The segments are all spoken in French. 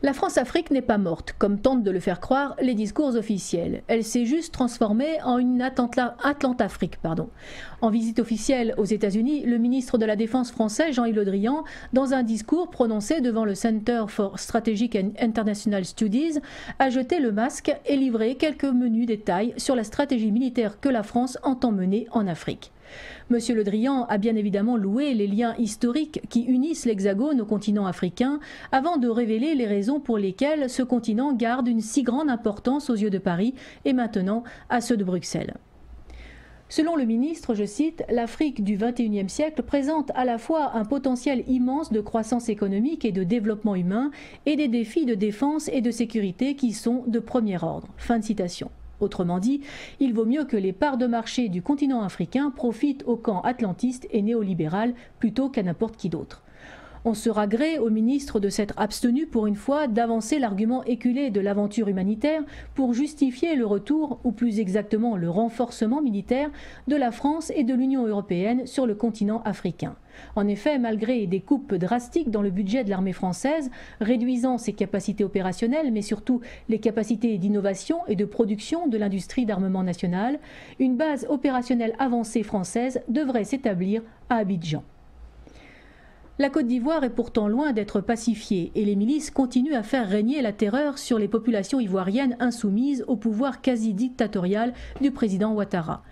La France-Afrique n'est pas morte, comme tentent de le faire croire les discours officiels. Elle s'est juste transformée en une Atlantafrique. En visite officielle aux États-Unis, le ministre de la Défense français, Jean-Yves Le Drian, dans un discours prononcé devant le Center for Strategic and International Studies, a jeté le masque et livré quelques menus détails sur la stratégie militaire que la France entend mener en Afrique. Monsieur Le Drian a bien évidemment loué les liens historiques qui unissent l'Hexagone au continent africain avant de révéler les raisons pour lesquelles ce continent garde une si grande importance aux yeux de Paris et maintenant à ceux de Bruxelles. Selon le ministre, je cite, « L'Afrique du XXIe siècle présente à la fois un potentiel immense de croissance économique et de développement humain et des défis de défense et de sécurité qui sont de premier ordre. » Fin de citation. Autrement dit, il vaut mieux que les parts de marché du continent africain profitent au camp atlantiste et néolibéral plutôt qu'à n'importe qui d'autre. On sera gré au ministre de s'être abstenu pour une fois d'avancer l'argument éculé de l'aventure humanitaire pour justifier le retour, ou plus exactement le renforcement militaire, de la France et de l'Union européenne sur le continent africain. En effet, malgré des coupes drastiques dans le budget de l'armée française, réduisant ses capacités opérationnelles, mais surtout les capacités d'innovation et de production de l'industrie d'armement nationale, une base opérationnelle avancée française devrait s'établir à Abidjan. La Côte d'Ivoire est pourtant loin d'être pacifiée et les milices continuent à faire régner la terreur sur les populations ivoiriennes insoumises au pouvoir quasi dictatorial du président Ouattara.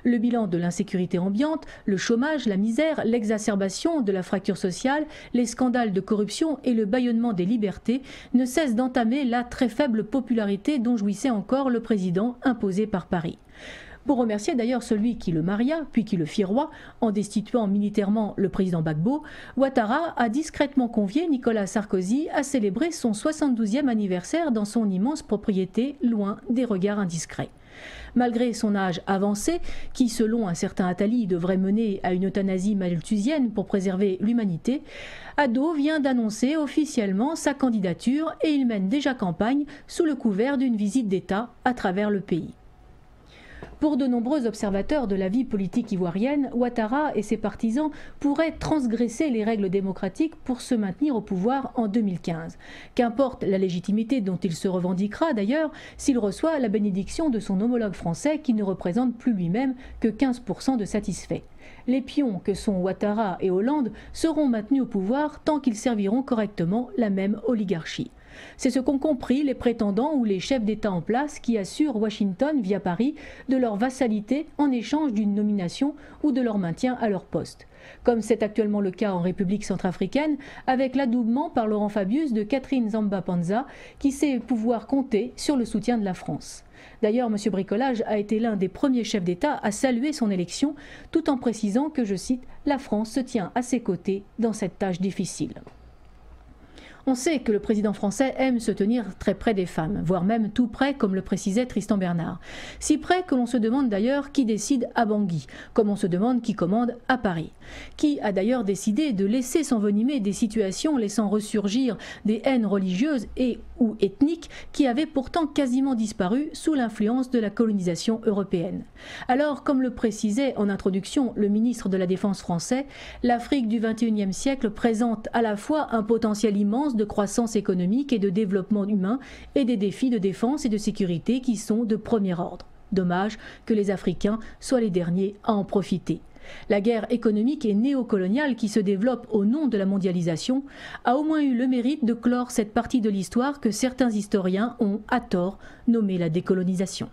Le bilan de l'insécurité ambiante, le chômage, la misère, l'exacerbation de la fracture sociale, les scandales de corruption et le bâillonnement des libertés ne cessent d'entamer la très faible popularité dont jouissait encore le président imposé par Paris. Pour remercier d'ailleurs celui qui le maria, puis qui le fit roi, en destituant militairement le président Gbagbo, Ouattara a discrètement convié Nicolas Sarkozy à célébrer son 72e anniversaire dans son immense propriété, loin des regards indiscrets. Malgré son âge avancé, qui selon un certain Attali devrait mener à une euthanasie malthusienne pour préserver l'humanité, Addo vient d'annoncer officiellement sa candidature et il mène déjà campagne sous le couvert d'une visite d'État à travers le pays. Pour de nombreux observateurs de la vie politique ivoirienne, Ouattara et ses partisans pourraient transgresser les règles démocratiques pour se maintenir au pouvoir en 2015. Qu'importe la légitimité dont il se revendiquera d'ailleurs s'il reçoit la bénédiction de son homologue français qui ne représente plus lui-même que 15% de satisfaits. Les pions que sont Ouattara et Hollande seront maintenus au pouvoir tant qu'ils serviront correctement la même oligarchie. C'est ce qu'ont compris les prétendants ou les chefs d'État en place qui assurent Washington via Paris de leur vassalité en échange d'une nomination ou de leur maintien à leur poste. Comme c'est actuellement le cas en République centrafricaine, avec l'adoubement par Laurent Fabius de Catherine Samba-Panza qui sait pouvoir compter sur le soutien de la France. D'ailleurs, M. Bricolage a été l'un des premiers chefs d'État à saluer son élection, tout en précisant que, je cite, « la France se tient à ses côtés dans cette tâche difficile ». On sait que le président français aime se tenir très près des femmes, voire même tout près, comme le précisait Tristan Bernard. Si près que l'on se demande d'ailleurs qui décide à Bangui, comme on se demande qui commande à Paris. Qui a d'ailleurs décidé de laisser s'envenimer des situations laissant ressurgir des haines religieuses et ou ethniques qui avaient pourtant quasiment disparu sous l'influence de la colonisation européenne. Alors, comme le précisait en introduction le ministre de la Défense français, l'Afrique du XXIe siècle présente à la fois un potentiel immense de croissance économique et de développement humain et des défis de défense et de sécurité qui sont de premier ordre. Dommage que les Africains soient les derniers à en profiter. La guerre économique et néocoloniale qui se développe au nom de la mondialisation a au moins eu le mérite de clore cette partie de l'histoire que certains historiens ont, à tort, nommée la décolonisation.